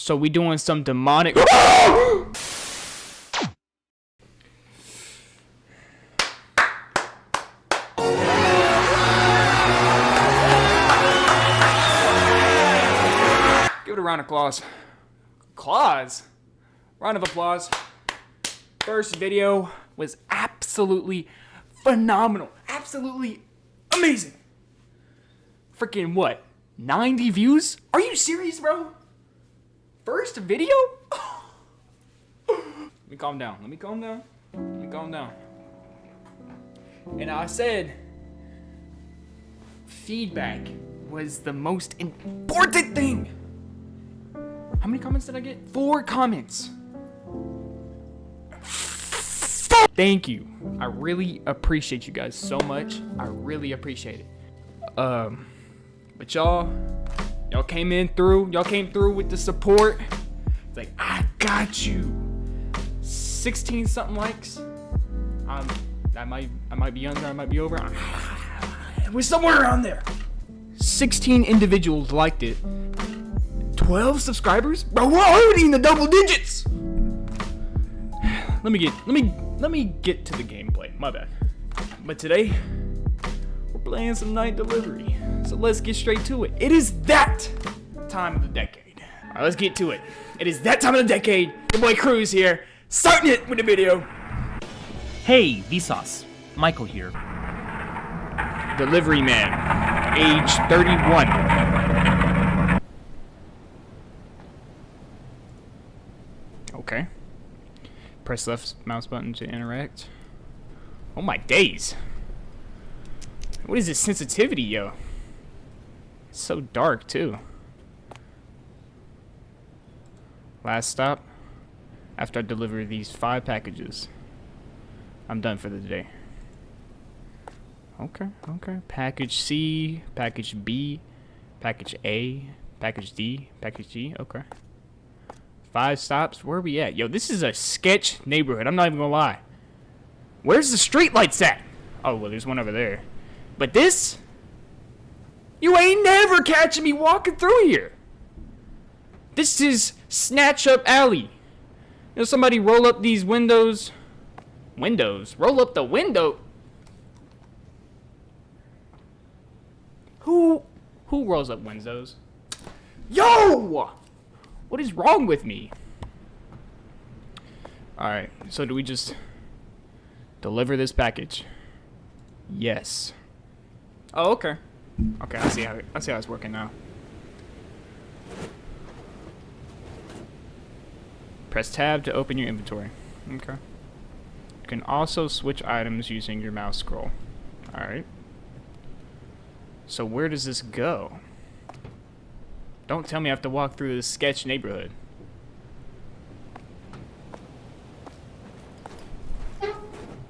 So we doing some demonic. Give it a round of applause. Round of applause. First video was absolutely phenomenal. Absolutely amazing. Freaking what? 90 views? Are you serious, bro? First video? Let me calm down. And I said feedback was the most important thing. How many comments did I get? 4 comments. Thank you. I really appreciate you guys so much. I really appreciate it. But y'all came through with the support. It's like, I got you. 16 something likes. I might be under, I might be over. It was somewhere around there. 16 individuals liked it. 12 subscribers? Bro, we're already in the double digits. Let me get to the gameplay. My bad. But today, we're playing some Night Delivery. So let's get straight to it. It is that time of the decade. All right, let's get to it. It is that time of the decade. Your boy Cruz here, starting it with the video. Hey, Vsauce. Michael here. Delivery man, age 31. Okay. Press left mouse button to interact. Oh my days. What is this sensitivity, yo? It's so dark, too. Last stop. After I deliver these 5 packages, I'm done for the day. Okay. Package C, package B, package A, package D, package G. Okay. 5 stops. Where are we at? Yo, this is a sketch neighborhood. I'm not even gonna lie. Where's the street lights at? Oh, well, there's one over there. But this? You ain't never catching me walking through here. This is Snatch Up Alley. You know, somebody roll up these windows. Roll up the window. Who rolls up windows? Yo! What is wrong with me? Alright, so do we just deliver this package? Yes. Oh, okay. Okay, I see how it's working now. Press tab to open your inventory. Okay. You can also switch items using your mouse scroll. Alright. So where does this go? Don't tell me I have to walk through this sketch neighborhood.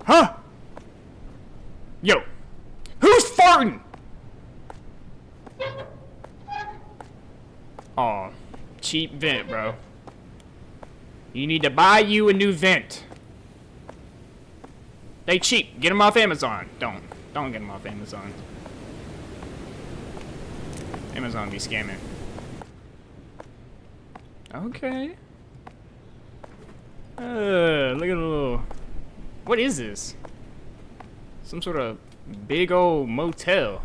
Huh? Yo, who's farting? Aw, cheap vent, bro. You need to buy you a new vent. They cheap. Get them off Amazon. Don't get them off Amazon. Amazon be scamming. Okay. Look at the little. What is this? Some sort of big old motel.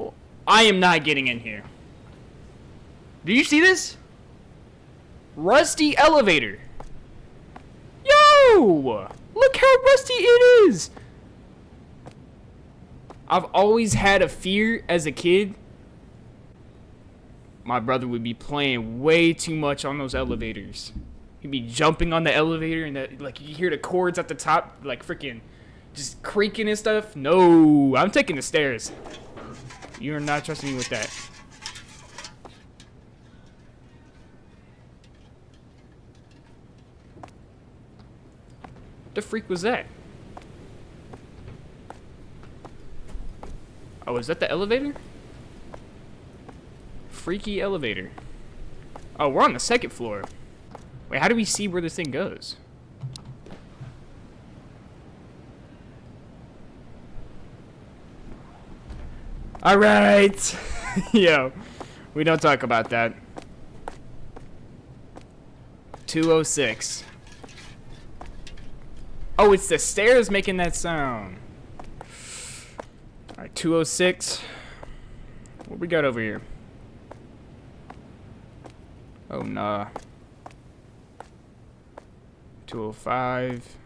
Oh, I am not getting in here. Do you see this? Rusty elevator. Yo! Look how rusty it is! I've always had a fear as a kid. My brother would be playing way too much on those elevators. He'd be jumping on the elevator and like you hear the cords at the top like freaking just creaking and stuff. No, I'm taking the stairs. You're not trusting me with that. What the freak was that? Oh, is that the elevator? Freaky elevator. Oh, we're on the 2nd floor. Wait, how do we see where this thing goes? Alright. Yo, we don't talk about that. 206. Oh, it's the stairs making that sound. Alright, 206. What we got over here? Oh, nah. 205.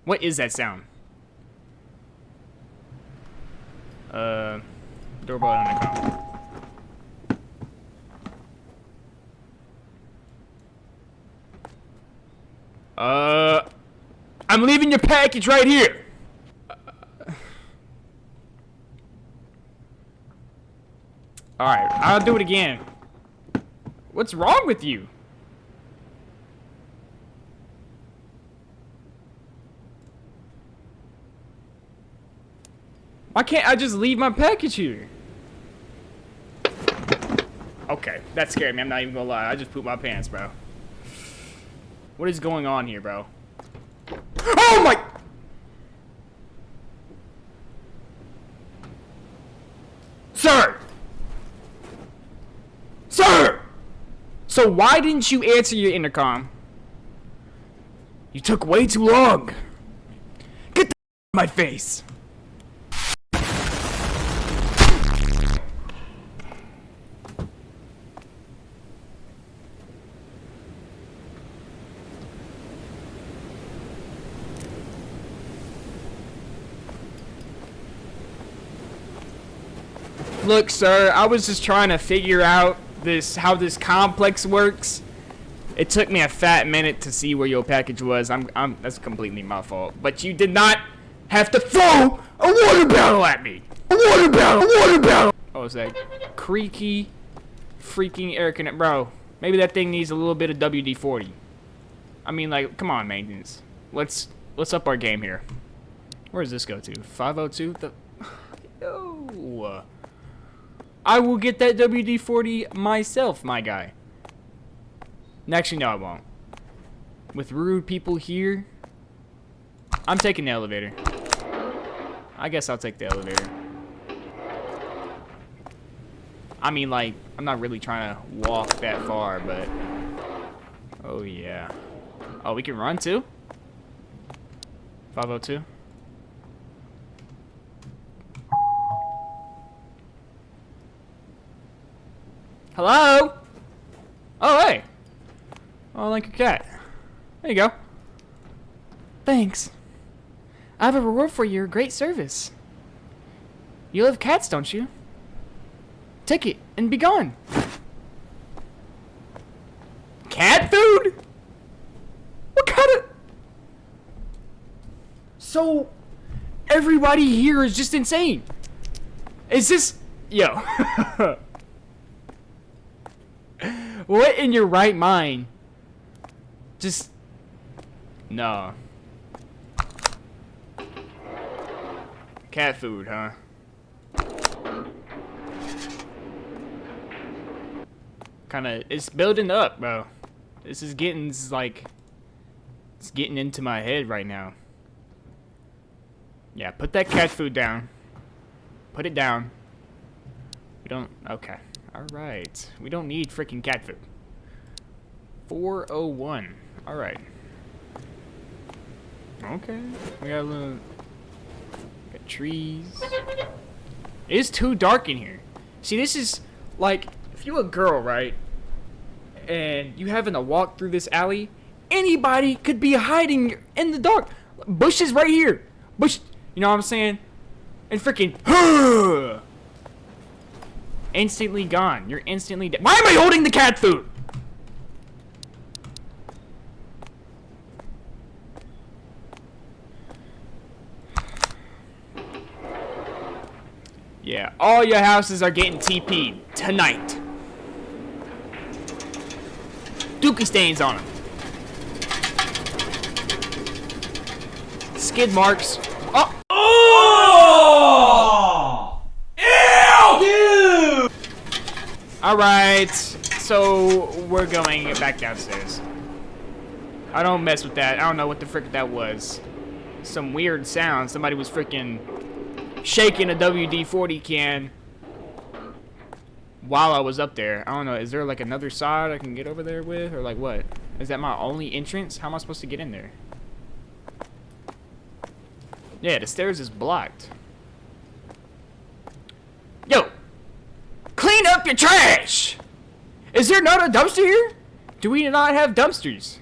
What is that sound? Doorbell on the counter. I'm leaving your package right here. Alright, I'll do it again. What's wrong with you? Why can't I just leave my package here? Okay, that scared me. I'm not even gonna lie. I just pooped my pants, bro. What is going on here, bro? Oh my! Sir! Sir! So why didn't you answer your intercom? You took way too long. Get the out of my face. Look, sir, I was just trying to figure out how this complex works. It took me a fat minute to see where your package was. That's completely my fault. But you did not have to throw a water barrel at me. A water barrel, a water barrel. Oh, it's that creaky freaking air connect, bro. Maybe that thing needs a little bit of WD-40. I mean, like, come on, maintenance. Let's up our game here. Where does this go to? 502? Yo. I will get that WD-40 myself, my guy. Actually, no, I won't. With rude people here, I'm taking the elevator. I guess I'll take the elevator. I mean, like, I'm not really trying to walk that far, but... Oh, yeah. Oh, we can run, too? 502? Hello? Oh, hey. Oh, like a cat. There you go. Thanks. I have a reward for your great service. You love cats, don't you? Take it and be gone. Cat food? What kind of... So, everybody here is just insane. Is this... Yo. What in your right mind? Just... No. Cat food, huh? Kinda... It's building up, bro. This is getting, like... It's getting into my head right now. Yeah, put that cat food down. Put it down. We don't... Okay. Alright. We don't need freaking cat food. 401. Alright. Okay. We got a little... Got trees. It is too dark in here. See, this is... Like, if you're a girl, right? And you having to walk through this alley, anybody could be hiding in the dark. Bushes right here. Bush... You know what I'm saying? And freaking... Instantly gone. You're instantly dead. Why am I holding the cat food? Yeah, all your houses are getting TP'd tonight. Dookie stains on them. Skid marks. Oh! Ew! Dude! Alright, so we're going back downstairs. I don't mess with that. I don't know what the frick that was. Some weird sound. Somebody was freaking shaking a WD-40 can while I was up there. I don't know. Is there like another side I can get over there with? Or like what? Is that my only entrance? How am I supposed to get in there? Yeah, the stairs is blocked. Yo! Clean up your trash! Is there not a dumpster here? Do we not have dumpsters?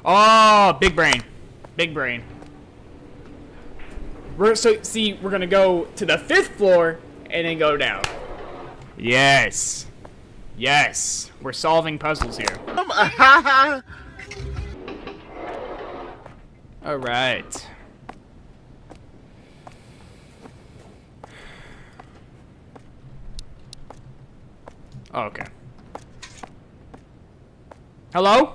Oh, big brain. Big brain. We're gonna go to the 5th floor and then go down. Yes. Yes. We're solving puzzles here. Alright. Oh, okay. Hello?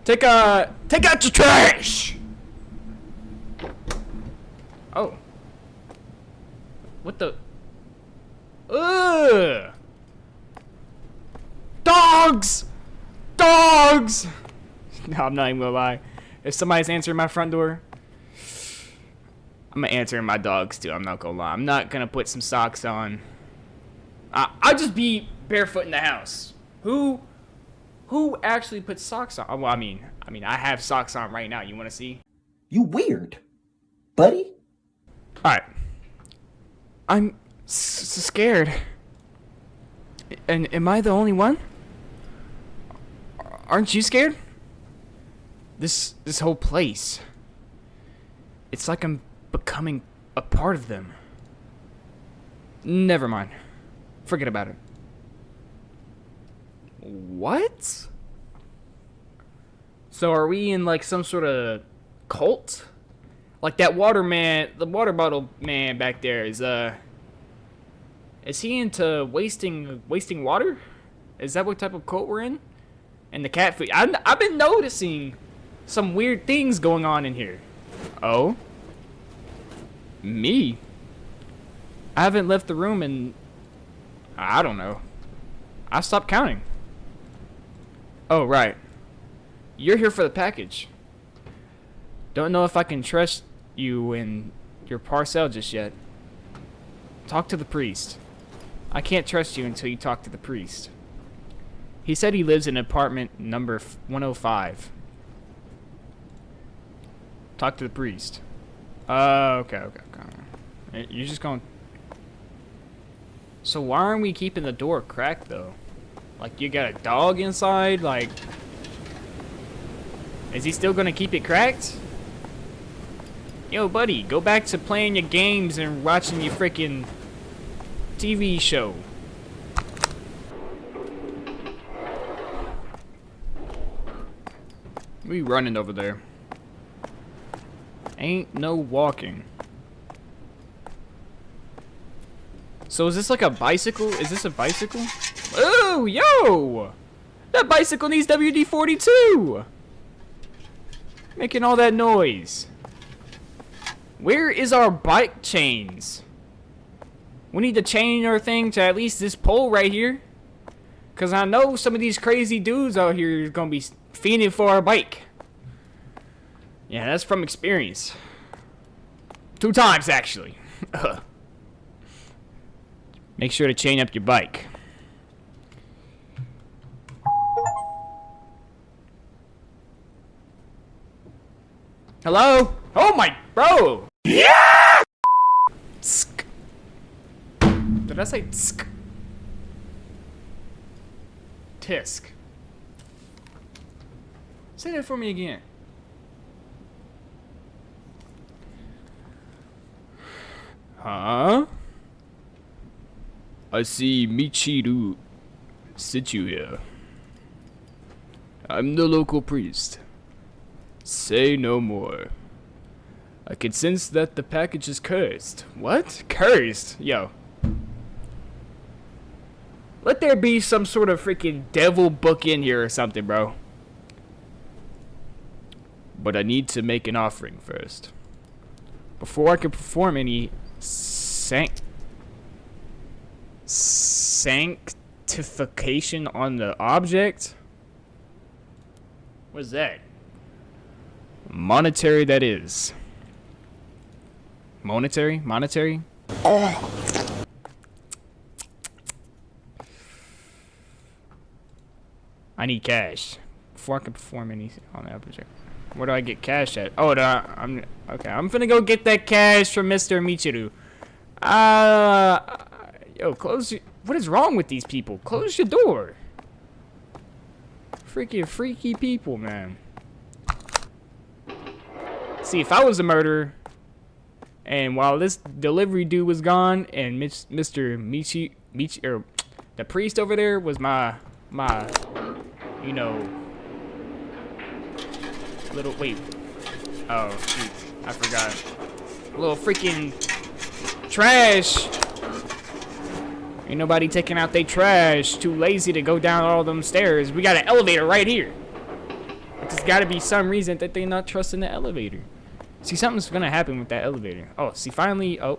Take out your trash! Oh. What the? Ugh! Dogs! Dogs! No, I'm not even gonna lie. If somebody's answering my front door, I'm gonna answer my dogs too. I'm not gonna lie. I'm not gonna put some socks on. I'll just be barefoot in the house. Who actually puts socks on? Well, I mean, I have socks on right now. You want to see? You weird, buddy. All right. I'm scared. And am I the only one? Aren't you scared? This whole place. It's like I'm becoming a part of them. Never mind. Forget about it. What? So are we in like some sort of cult? Like that water man, the water bottle man back there is he into wasting water? Is that what type of cult we're in? And the cat food. I've been noticing some weird things going on in here. Oh? Me? I haven't left the room in, I don't know. I stopped counting. Oh, right. You're here for the package. Don't know if I can trust you and your parcel just yet. Talk to the priest. I can't trust you until you talk to the priest. He said he lives in apartment number 105. Talk to the priest. Okay. You're just going. So why aren't we keeping the door cracked though? Like you got a dog inside? Like, is he still gonna keep it cracked? Yo, buddy, go back to playing your games and watching your freaking TV show. We running over there. Ain't no walking. So is this like a bicycle? Is this a bicycle? Oh, yo! That bicycle needs WD-40 too! Making all that noise. Where is our bike chains? We need to chain our thing to at least this pole right here. Cause I know some of these crazy dudes out here is gonna be fiending for our bike. Yeah, that's from experience. 2 times actually. Make sure to chain up your bike. Hello? Oh my bro! Yeah! Tsk. Did I say tsk? Tisk. Say that for me again. Huh? I see Michiru sent you here. I'm the local priest. Say no more. I can sense that the package is cursed. What? Cursed? Yo. Let there be some sort of freaking devil book in here or something, bro. But I need to make an offering first. Before I can perform any identification on the object? What's that? Monetary, that is. Monetary? Monetary? I need cash before I can perform anything on the object. Where do I get cash at? Oh, I'm finna go get that cash from Mr. Michiru. Yo, close your... What is wrong with these people? Close your door. Freaking freaky people, man. See, if I was a murderer, and while this delivery dude was gone, and Mr. Michi, or the priest over there was my, you know, little, wait. Oh, shoot. I forgot. Little freaking trash. Ain't nobody taking out their trash. Too lazy to go down all them stairs. We got an elevator right here. There's gotta be some reason that they not trusting the elevator. See, something's gonna happen with that elevator. Oh, see, finally, oh.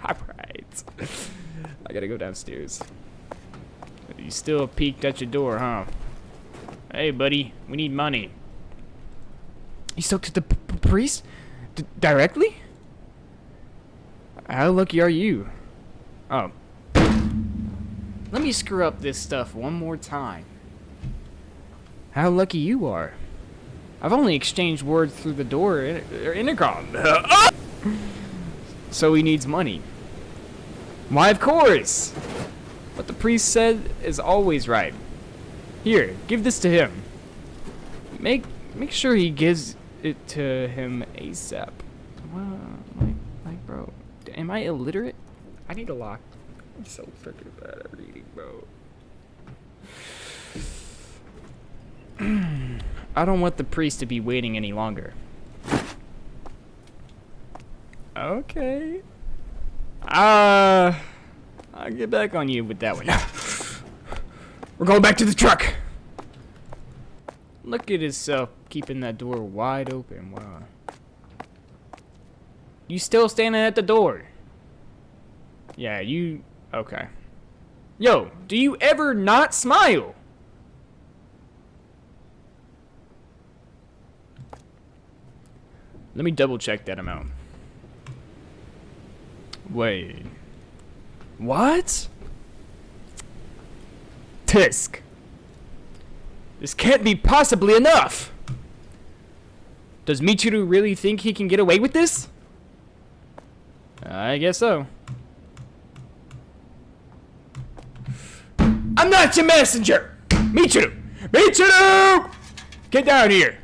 Alright. I gotta go downstairs. You still peeked at your door, huh? Hey, buddy, we need money. You spoke to the priest? Directly? How lucky are you? Oh. Let me screw up this stuff one more time. How lucky you are. I've only exchanged words through the door or intercom. So he needs money. Why, of course. What the priest said is always right. Here, give this to him. Make sure he gives it to him ASAP. Well, like, bro, am I illiterate? I need a lock. I'm so freaking bad at reading, bro. I don't want the priest to be waiting any longer. Okay. I'll get back on you with that one. We're going back to the truck. Look at himself keeping that door wide open. Wow. You still standing at the door? Yeah, you... Okay. Yo, do you ever not smile? Let me double check that amount. Wait. What? Tisk. This can't be possibly enough. Does Michiru really think he can get away with this? I guess so. I'm not your messenger! Michiru! Michiru! Get down here!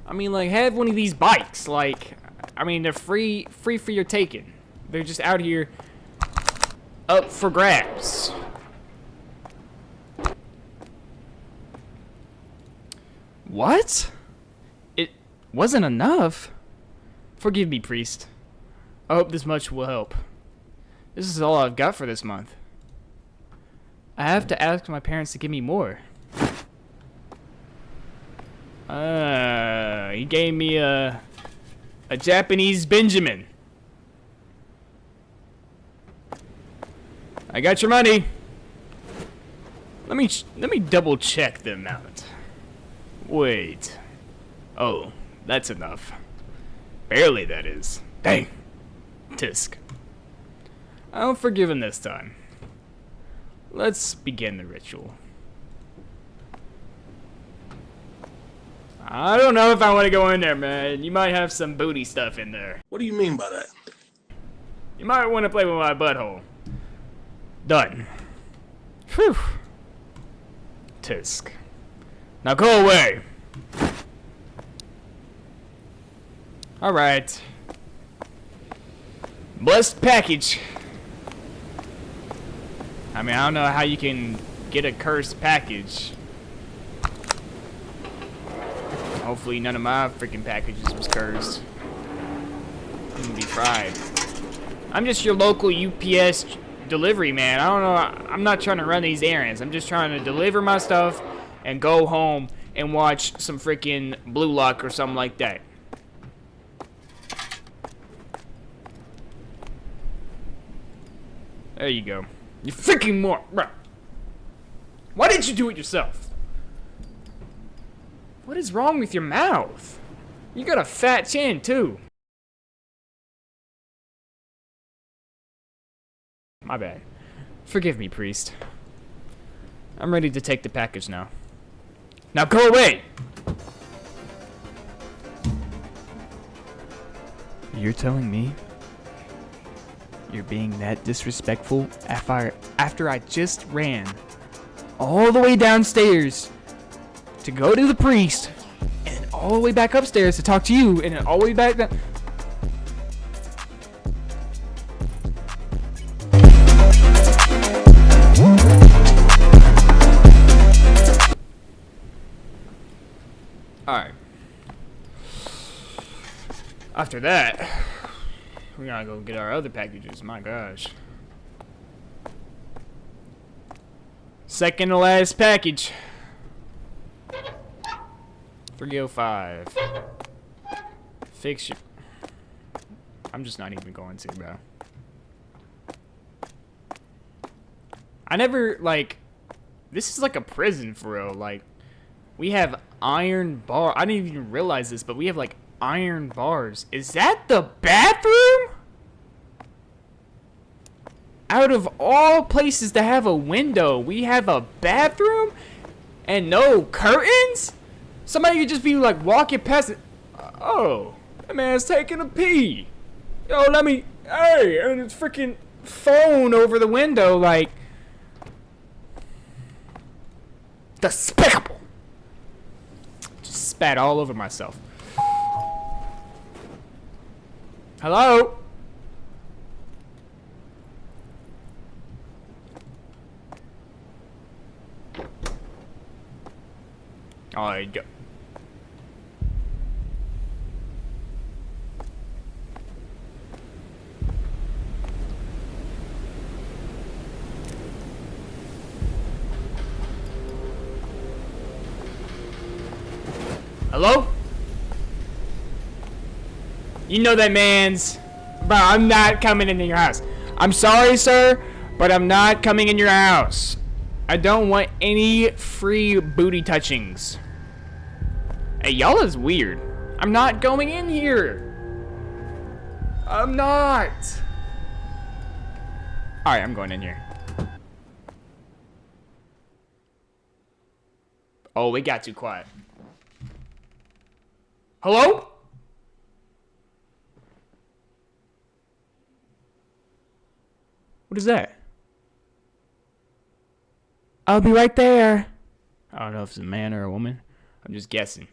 I mean, like, have one of these bikes. Like, I mean, they're free for your taking. They're just out here up for grabs. What? It wasn't enough? Forgive me, priest. I hope this much will help. This is all I've got for this month. I have to ask my parents to give me more. He gave me a Japanese Benjamin. I got your money. Let me double check the amount. Wait. Oh, that's enough. Barely, that is. Dang. Tisk. I'll forgive him this time. Let's begin the ritual. I don't know if I want to go in there, man. You might have some booty stuff in there. What do you mean by that? You might want to play with my butthole. Done. Phew. Tisk. Now go away. Alright. Blessed package. I mean, I don't know how you can get a cursed package. Hopefully none of my freaking packages was cursed. I'm gonna be fried. I'm just your local UPS delivery man. I don't know. I'm not trying to run these errands. I'm just trying to deliver my stuff and go home and watch some freaking Blue Lock or something like that. There you go. You freaking more. Bro. Why didn't you do it yourself? What is wrong with your mouth? You got a fat chin, too. My bad. Forgive me, priest. I'm ready to take the package now. Now go away! You're telling me you're being that disrespectful after I just ran all the way downstairs to go to the priest and all the way back upstairs to talk to you and then all the way back down. Alright. After that, we gotta go get our other packages. My gosh. Second to last package. 305. Fix your... I'm just not even going to, bro. I never, like... This is like a prison for real. Like, we have iron bar. I didn't even realize this, but we have, like, iron bars. Is that the bathroom? Out of all places to have a window, we have a bathroom and no curtains? Somebody could just be like walking past it. Oh, that man's taking a pee. Yo, let me, hey, and it's freaking phone over the window, like, despicable. Just spat all over myself. Hello? Oh, go. Hello? You know that man's... Bro, I'm not coming into your house. I'm sorry, sir, but I'm not coming in your house. I don't want any free booty touchings. Hey, y'all is weird. I'm not going in here. I'm not. Alright, I'm going in here. Oh, we got too quiet. Hello? What is that? I'll be right there. I don't know if it's a man or a woman. I'm just guessing.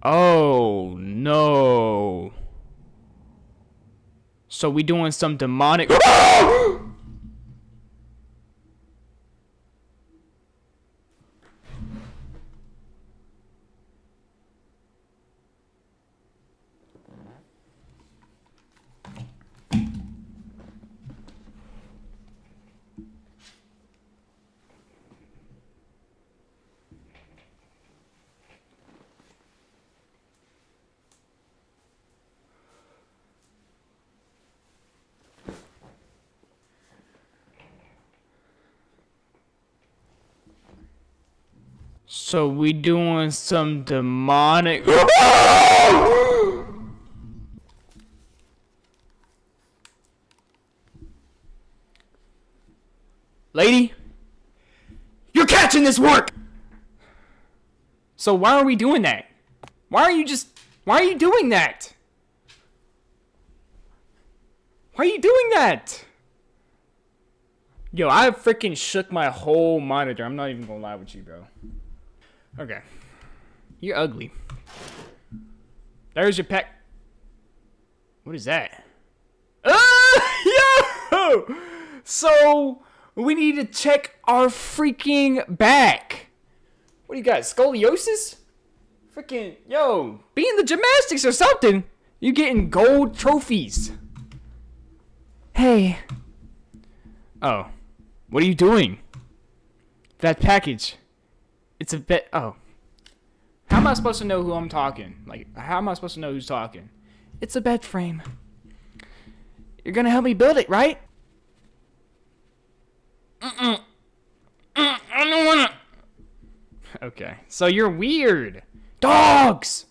Oh, no. So we doing some demonic... So we doing some demonic... Lady, you're catching this work! So why are we doing that? Why are you doing that? Why are you doing that? Yo, I freaking shook my whole monitor. I'm not even gonna lie with you, bro. Okay. You're ugly. There's your pack. What is that? Yo! So, we need to check our freaking back. What do you got? Scoliosis? Freaking, yo, be in the gymnastics or something. You getting gold trophies. Hey. Oh. What are you doing? That package. It's a bit... Oh. How am I supposed to know who I'm talking? Like, how am I supposed to know who's talking? It's a bed frame. You're gonna help me build it, right? I don't wanna. Okay, so you're weird. Dogs!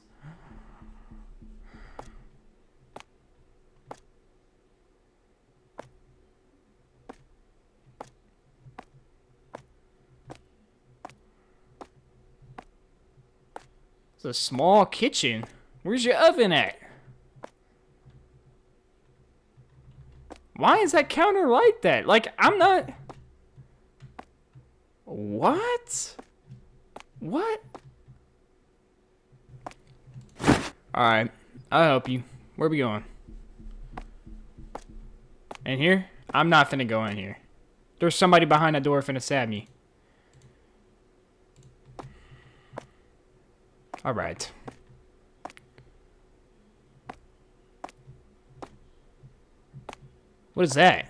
It's a small kitchen. Where's your oven at? Why is that counter like that? Like, I'm not... What? What? Alright, I'll help you. Where we going? In here? I'm not finna go in here. There's somebody behind that door finna stab me. Alright. What is that?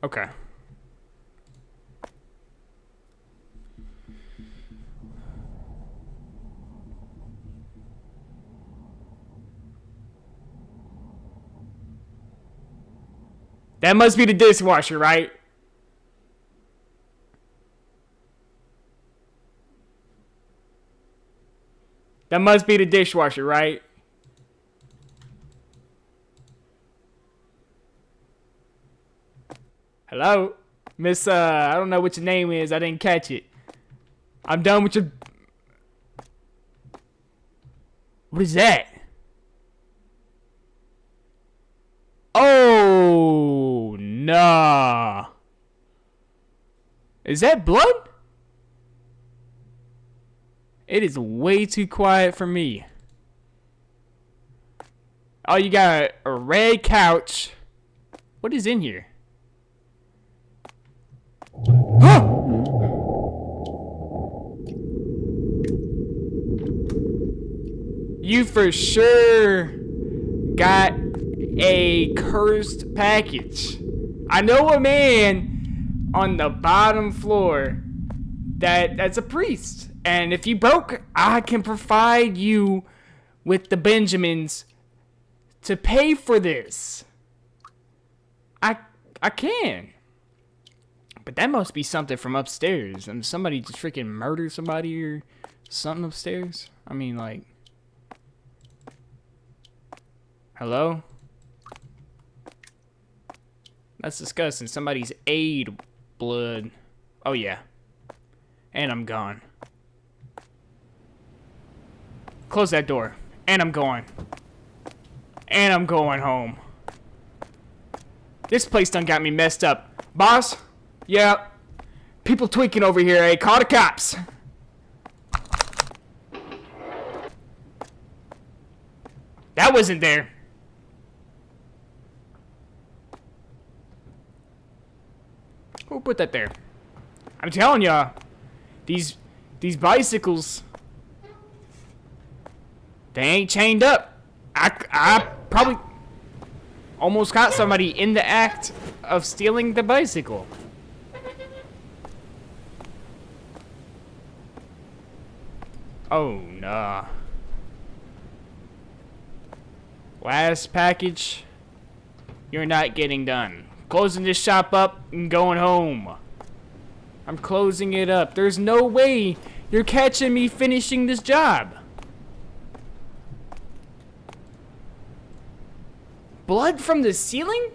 Okay. That must be the dishwasher, right? That must be the dishwasher, right? Hello? Miss, I don't know what your name is. I didn't catch it. I'm done with your... What is that? Oh, nah. Is that blood? It is way too quiet for me. Oh, you got a red couch. What is in here? Huh! You for sure got a cursed package. I know a man on the bottom floor that's a priest. And if you broke, I can provide you with the Benjamins to pay for this. I can. But that must be something from upstairs. And somebody just freaking murdered somebody or something upstairs. I mean, like... Hello? That's disgusting. Somebody's ate blood. Oh, yeah. And I'm gone. Close that door. And I'm going. And I'm going home. This place done got me messed up. Boss? Yeah. People tweaking over here, eh? Call the cops. That wasn't there. Who put that there? I'm telling y'all, these bicycles, they ain't chained up. I probably almost caught somebody in the act of stealing the bicycle. Oh, nah. Last package. You're not getting done. Closing this shop up and going home. I'm closing it up. There's no way you're catching me finishing this job. Blood from the ceiling?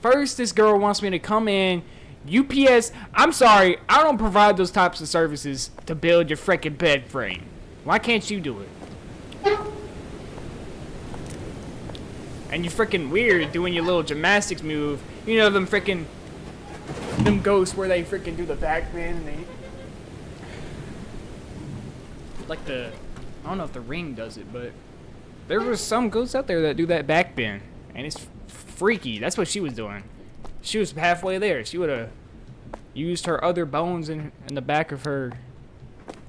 First, this girl wants me to come in. UPS, I'm sorry, I don't provide those types of services to build your frickin' bed frame. Why can't you do it? And you're freaking weird doing your little gymnastics move. You know them freaking... Them ghosts where they freaking do the back bend and they... Like the... I don't know if the Ring does it, but... There was some ghosts out there that do that back bend. And it's freaky. That's what she was doing. She was halfway there. She would have used her other bones in the back of her...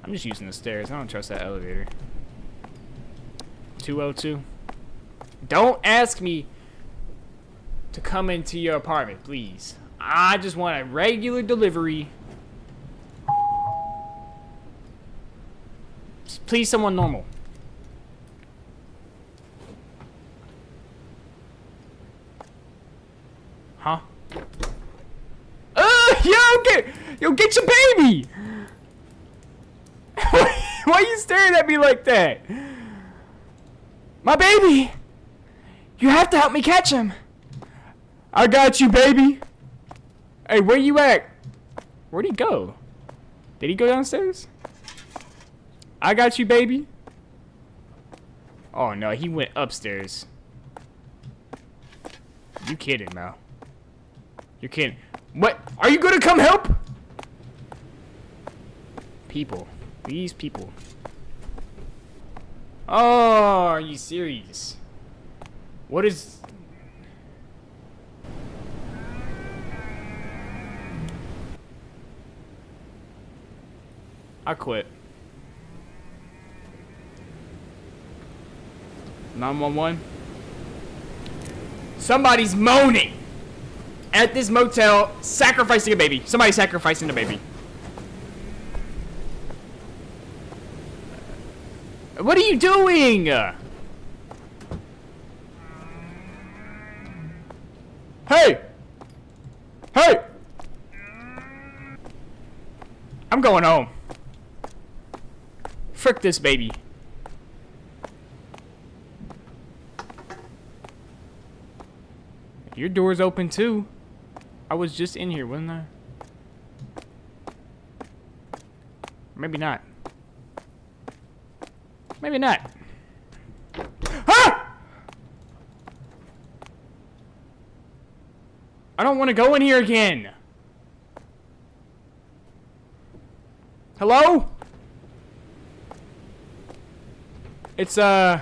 I'm just using the stairs. I don't trust that elevator. 202. Don't ask me to come into your apartment, please. I just want a regular delivery. Please, someone normal. Huh? Yo, get your baby! Why are you staring at me like that? My baby! You have to help me catch him. I got you, baby. Hey, where you at? Where'd he go? Did he go downstairs? I got you, baby. Oh no, he went upstairs. You kidding, Mal? You're kidding. What? Are you gonna come help? People. These people. Oh, are you serious? What is... I quit. 911. Somebody's moaning at this motel, sacrificing a baby. Somebody's sacrificing a baby. What are you doing? Hey! Hey! I'm going home. Frick this baby. Your door's open too. I was just in here, wasn't I? Maybe not. Maybe not. Ah! I don't want to go in here again. Hello? It's oh.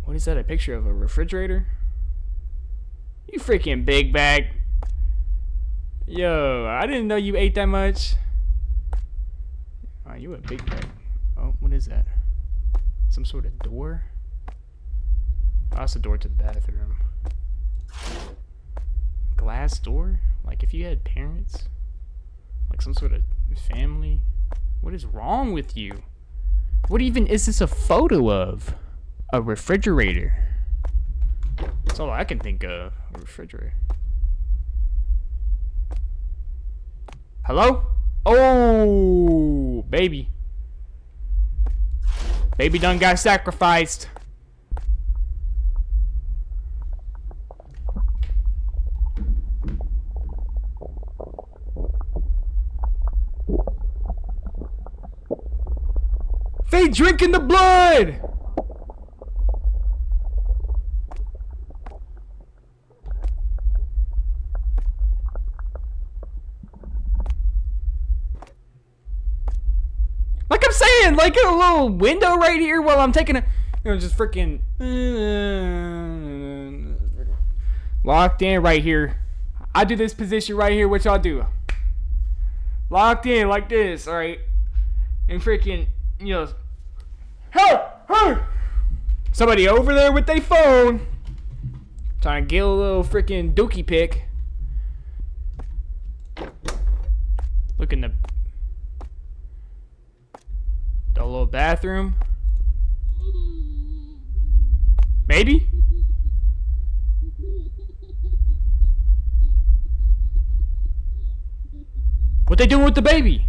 What is that? A picture of a refrigerator? You freaking big bag. Yo, I didn't know you ate that much. Oh, you a big bag. Oh, what is that? Some sort of door? Oh, that's a door to the bathroom. Glass door? Like if you had parents? Like some sort of family? What is wrong with you? What even is this a photo of? A refrigerator. That's all I can think of. A refrigerator. Hello? Oh, baby. Baby done got sacrificed. They drinking the blood. Like I'm saying, like a little window right here while I'm taking a, just freaking locked in right here. I do this position right here, what y'all do? Locked in like this, all right, and freaking, hey, somebody over there with their phone, trying to get a little freaking dookie pic. Look in the little bathroom. Maybe? What they doing with the baby?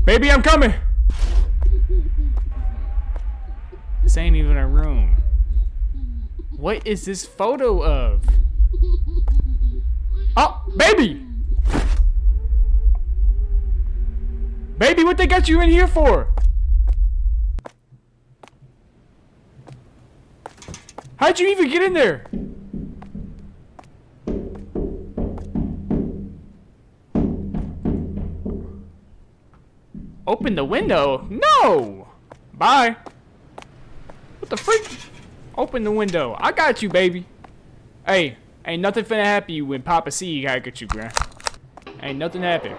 Baby, I'm coming. This ain't even a room. What is this photo of? Oh, baby! Baby, what they got you in here for? How'd you even get in there? Open the window? No! Bye. What the freak? Open the window. I got you, baby. Hey. Ain't nothing finna happen you when Papa see I got you, bruh. Ain't nothing happen.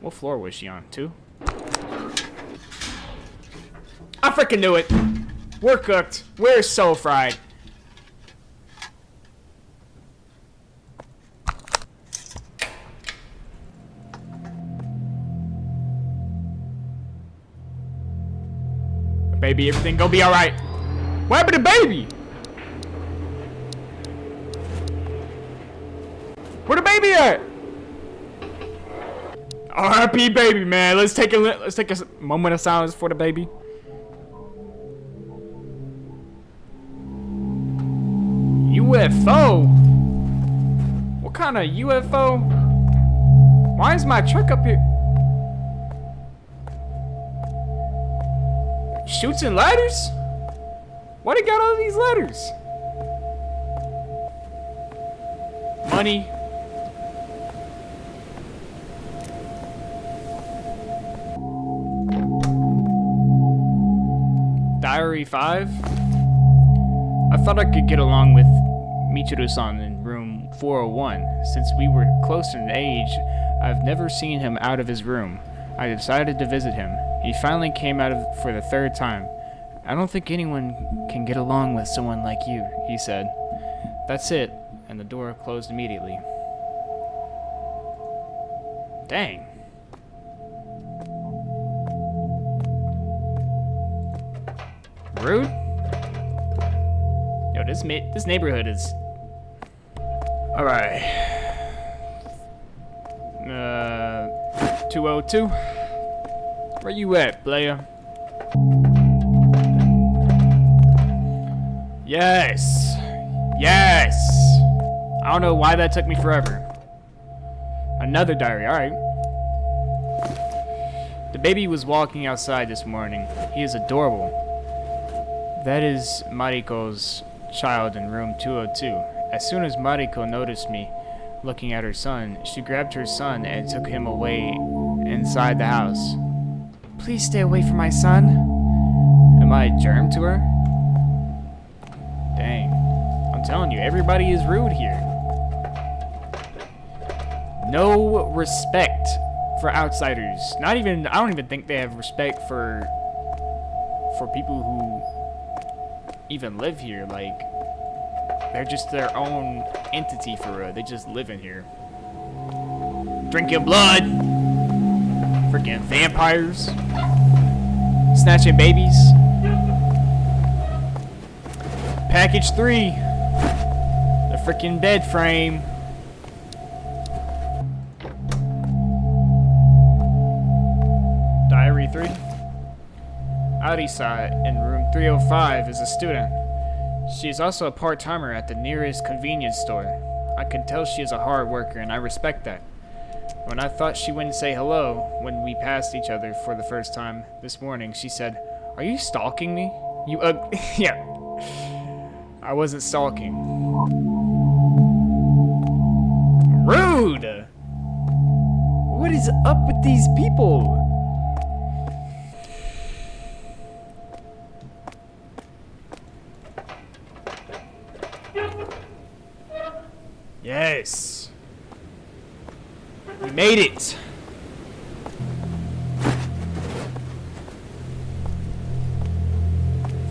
What floor was she on? 2? I freaking knew it. We're cooked. We're so fried. Baby, everything gonna be alright. What happened to baby? Where the baby at? R.I.P. baby, man. Let's take a moment of silence for the baby. UFO? What kind of UFO? Why is my truck up here? Chutes and ladders? Why they got all these ladders? Money. Diary 5? I thought I could get along with Michiru-san in room 401. Since we were close in age, I've never seen him out of his room. I decided to visit him. He finally came out for the third time. I don't think anyone can get along with someone like you, he said. That's it, and the door closed immediately. Dang. Rude? Yo, this neighborhood is... Alright. 202? Where you at, player? Yes! Yes! I don't know why that took me forever. Another diary, alright. The baby was walking outside this morning. He is adorable. That is Mariko's child in room 202. As soon as Mariko noticed me looking at her son, she grabbed her son and took him away inside the house. Please stay away from my son. Am I a germ to her? Dang. I'm telling you, everybody is rude here. No respect for outsiders. I don't even think they have respect for people who even live here. Like, they're just their own entity for real. They just live in here. Drinking blood. Freaking vampires. Snatching babies. Package 3. The freaking bed frame. Diary 3. Arisa in room 305 is a student. She is also a part-timer at the nearest convenience store. I can tell she is a hard worker, and I respect that. When I thought she wouldn't say hello when we passed each other for the first time this morning, she said, "Are you stalking me? You yeah. I wasn't stalking." Rude! What is up with these people? Yes. We made it.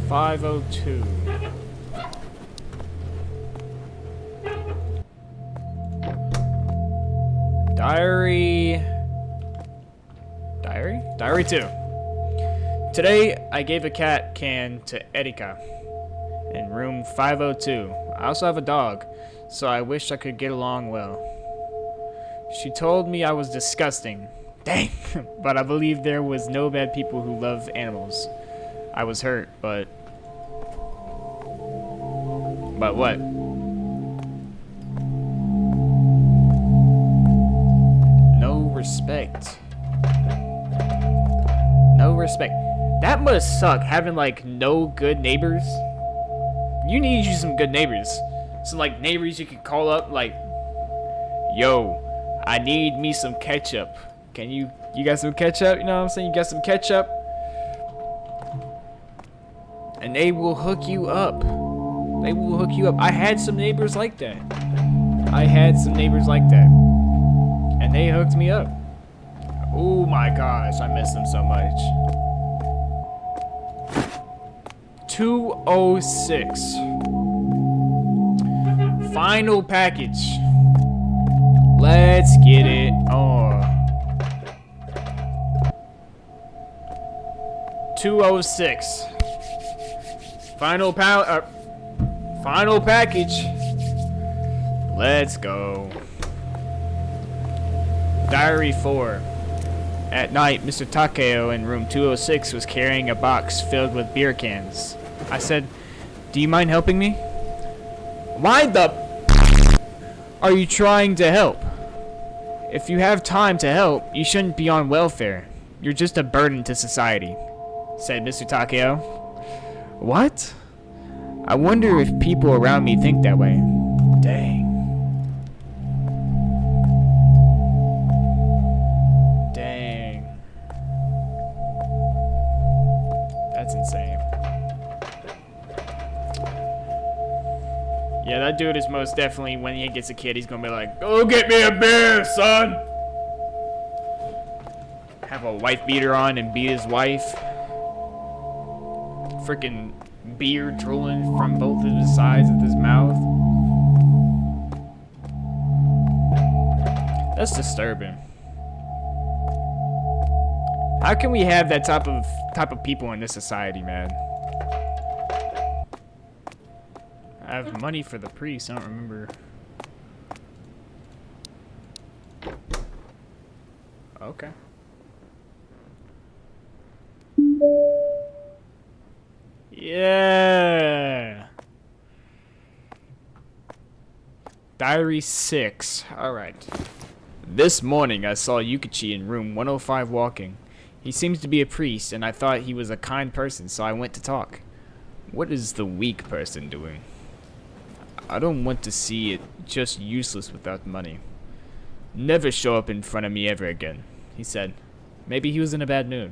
.502. Diary 2. Today, I gave a cat can to Erika in room 502. I also have a dog, so I wish I could get along well. She told me I was disgusting. Dang, but I believe there was no bad people who love animals. I was hurt, but what? No respect. No respect. That must suck, having like no good neighbors. You need you some good neighbors. Some like neighbors you can call up like, yo, I need me some ketchup. Can you got some ketchup? You know what I'm saying? You got some ketchup? And they will hook you up. They will hook you up. I had some neighbors like that. And they hooked me up. Oh my gosh, I miss them so much. 206. Final package. Let's get it on. 206. Final package. Let's go. Diary 4. At night, Mr. Takeo in room 206 was carrying a box filled with beer cans. I said, "Do you mind helping me?" "Why the are you trying to help? If you have time to help, you shouldn't be on welfare. You're just a burden to society," said Mr. Takeo. What? I wonder if people around me think that way. Dang. Dang. That's insane. Yeah, that dude is most definitely, when he gets a kid, he's gonna be like, "Go get me a beer, son!" Have a wife beater on and beat his wife. Freaking beer drooling from both of the sides of his mouth. That's disturbing. How can we have that type of people in this society, man? I have money for the priest. I don't remember. Okay. Yeah. Diary 6. Alright. This morning I saw Yukichi in room 105 walking. He seems to be a priest, and I thought he was a kind person, so I went to talk. What is the weak person doing? I don't want to see it, just useless without money. Never show up in front of me ever again, he said. Maybe he was in a bad mood.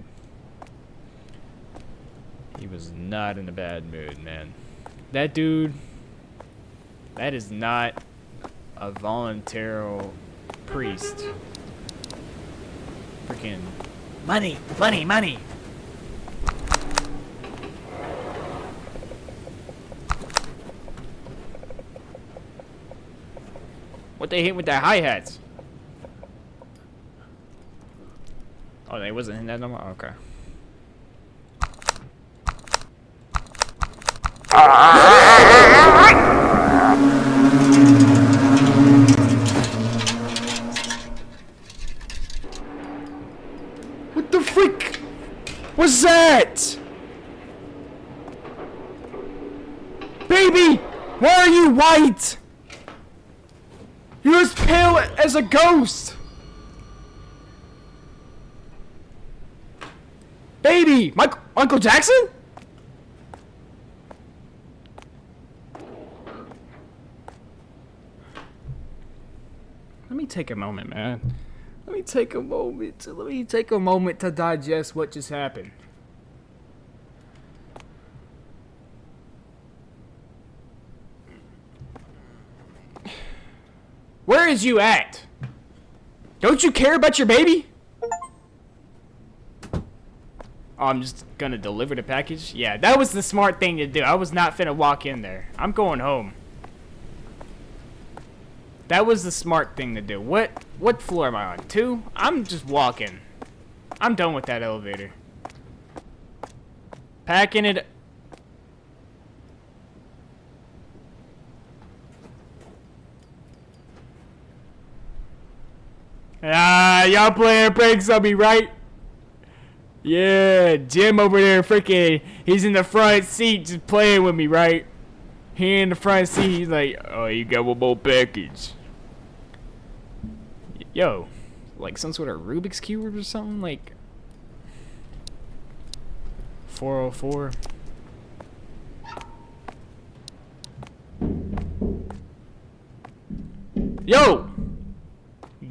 He was not in a bad mood, man. That dude, that is not a voluntary priest. Freaking money, money, money. What they hit with their hi-hats? Oh, they wasn't in that no more? Okay. What the freak was that? Baby, why are you white? You're as pale as a ghost. Baby, Michael Jackson? Let me take a moment, man. Let me take a moment to digest what just happened. Where is you at? Don't you care about your baby? Oh, I'm just gonna deliver the package? Yeah, that was the smart thing to do. I was not finna walk in there. I'm going home. That was the smart thing to do. What floor am I on? 2? I'm just walking. I'm done with that elevator. Packing it. Ah, y'all playing pranks on me, right? Yeah, Jim over there, freaking, he's in the front seat just playing with me, right? He in the front seat, he's like, "Oh, you got one more package." Yo, like some sort of Rubik's Cube or something, like 404. Yo!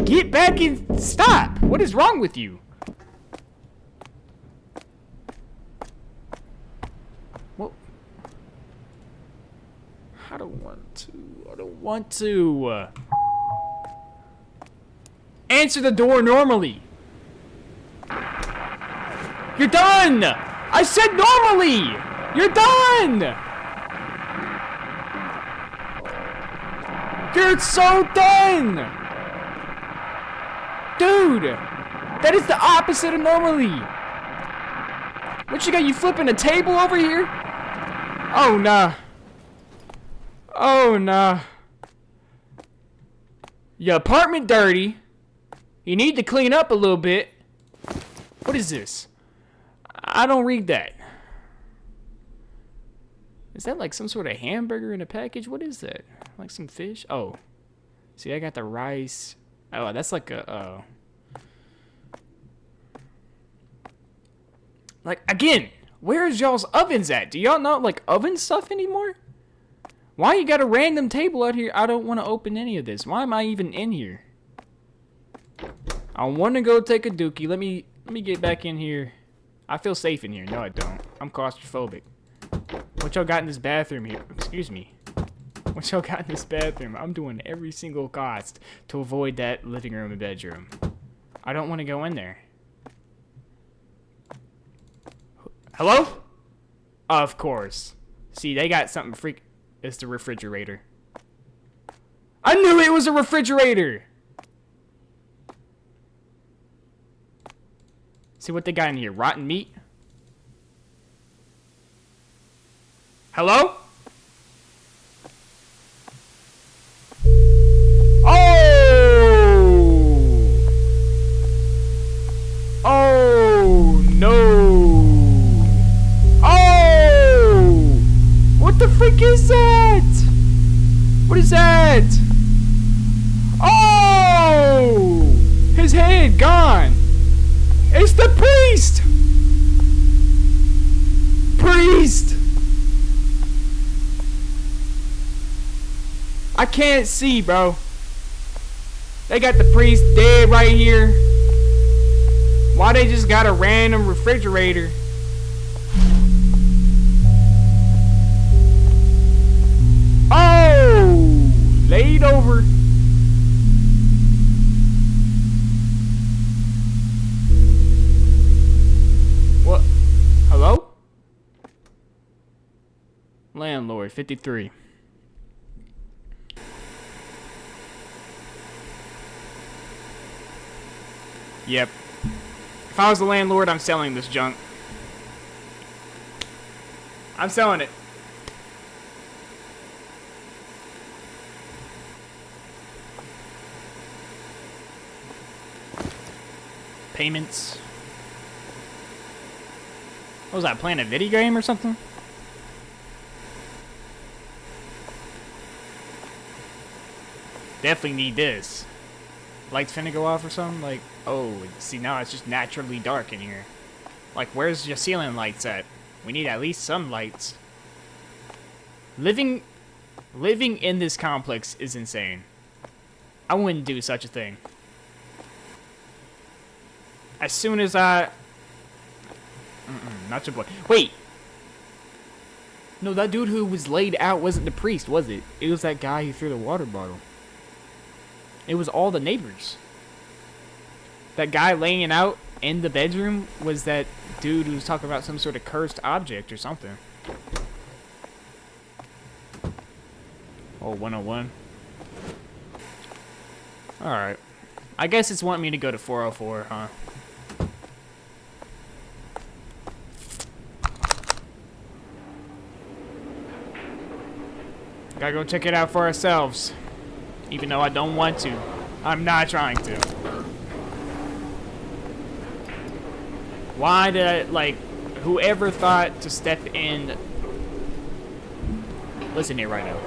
Get back and stop! What is wrong with you? What? I don't want to. Answer the door normally. You're done! I said normally! You're done! You're so done! Dude! That is the opposite of normally! What you got? You flipping a table over here? Oh, nah. Oh, nah. Your apartment dirty. You need to clean up a little bit. What is this? I don't read that. Is that like some sort of hamburger in a package? What is that? Like some fish? Oh. See, I got the rice. Oh, that's like a... Like, again, where's y'all's ovens at? Do y'all not like oven stuff anymore? Why you got a random table out here? I don't want to open any of this. Why am I even in here? I want to go take a dookie. Let me get back in here. I feel safe in here. No, I don't. I'm claustrophobic. What y'all got in this bathroom here? Excuse me. What y'all got in this bathroom? I'm doing every single cost to avoid that living room and bedroom. I don't want to go in there. Hello? Of course. See, they got something freak. It's the refrigerator. I knew it was a refrigerator! See what they got in here? Rotten meat? Hello? Oh! Oh, no! Oh! What the frick is that? What is that? Oh! His head gone! It's the priest! Priest! I can't see, bro. They got the priest dead right here. Why they just got a random refrigerator? Oh! Laid over. What? Hello? Landlord, 53. Yep. If I was the landlord, I'm selling this junk. I'm selling it. Payments. What was I, playing a video game or something? Definitely need this. Lights finna go off or something? Like, oh, see, now it's just naturally dark in here. Like, where's your ceiling lights at? We need at least some lights. Living in this complex is insane. I wouldn't do such a thing. As soon as I... not your boy. Wait! No, that dude who was laid out wasn't the priest, was it? It was that guy who threw the water bottle. It was all the neighbors. That guy laying out in the bedroom was that dude who was talking about some sort of cursed object or something. Oh, 101. Alright. I guess it's wanting me to go to 404, huh? Gotta go check it out for ourselves. Even though I don't want to. I'm not trying to. Why did I, like, whoever thought to step in... Listen here right now.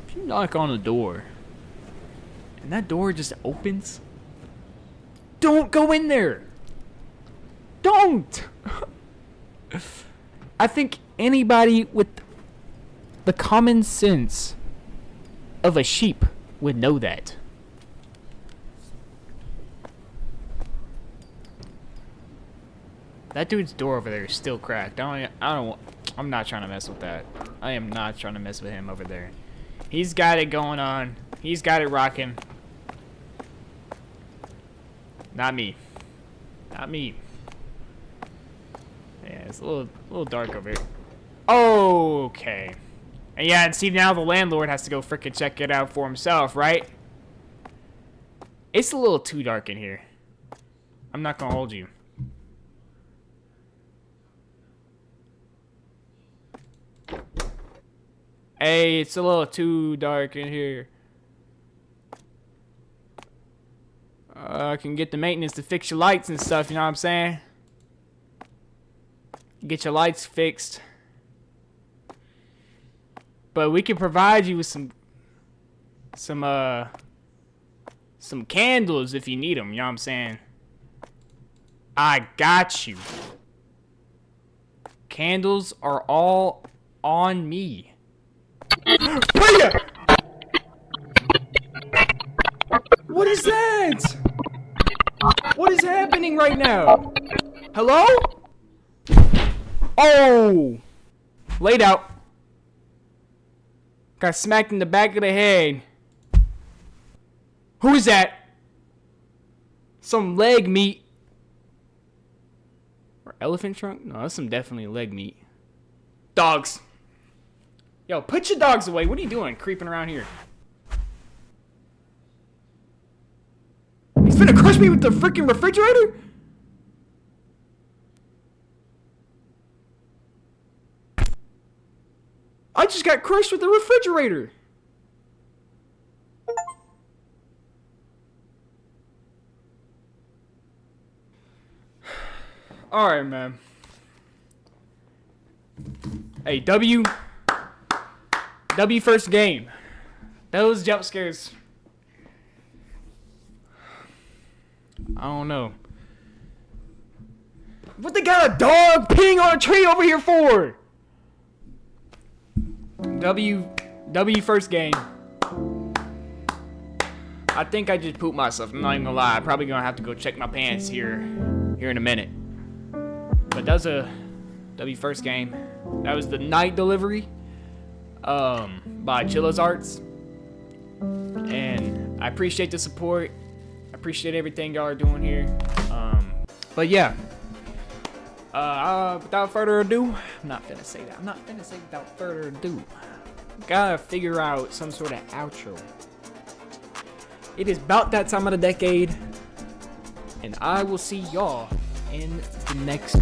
If you knock on a door, and that door just opens, don't go in there! Don't! I think anybody with the common sense of a sheep would know that. That dude's door over there is still cracked. I'm not trying to mess with that. I am not trying to mess with him over there. He's got it going on. He's got it rocking. Not me. Not me. Yeah, It's a little dark over here. Okay. And yeah, and see, now the landlord has to go frickin' check it out for himself, right? It's a little too dark in here. I'm not gonna hold you. Hey, it's a little too dark in here. I can get the maintenance to fix your lights and stuff, you know what I'm saying? Get your lights fixed. But we can provide you with some candles if you need them, you know what I'm saying? I got you. Candles are all on me. Priya! What is that? What is happening right now? Hello? Oh! Laid out. Got smacked in the back of the head. Who is that? Some leg meat. Or elephant trunk? No, that's some definitely leg meat. Dogs. Yo, put your dogs away. What are you doing creeping around here? He's finna crush me with the freaking refrigerator? I just got crushed with the refrigerator. Alright, man. Hey, W first game. Those jump scares. I don't know. What they got a dog peeing on a tree over here for? W first game. I think I just pooped myself. I'm not even gonna lie. I'm probably gonna have to go check my pants here in a minute. But that was a W first game. That was the night delivery by Chilla's Arts. And I appreciate the support. I appreciate everything y'all are doing here. But yeah. Without further ado, I'm not finna say that. I'm not finna say without further ado. Gotta figure out some sort of outro. It is about that time of the decade. And I will see y'all in the next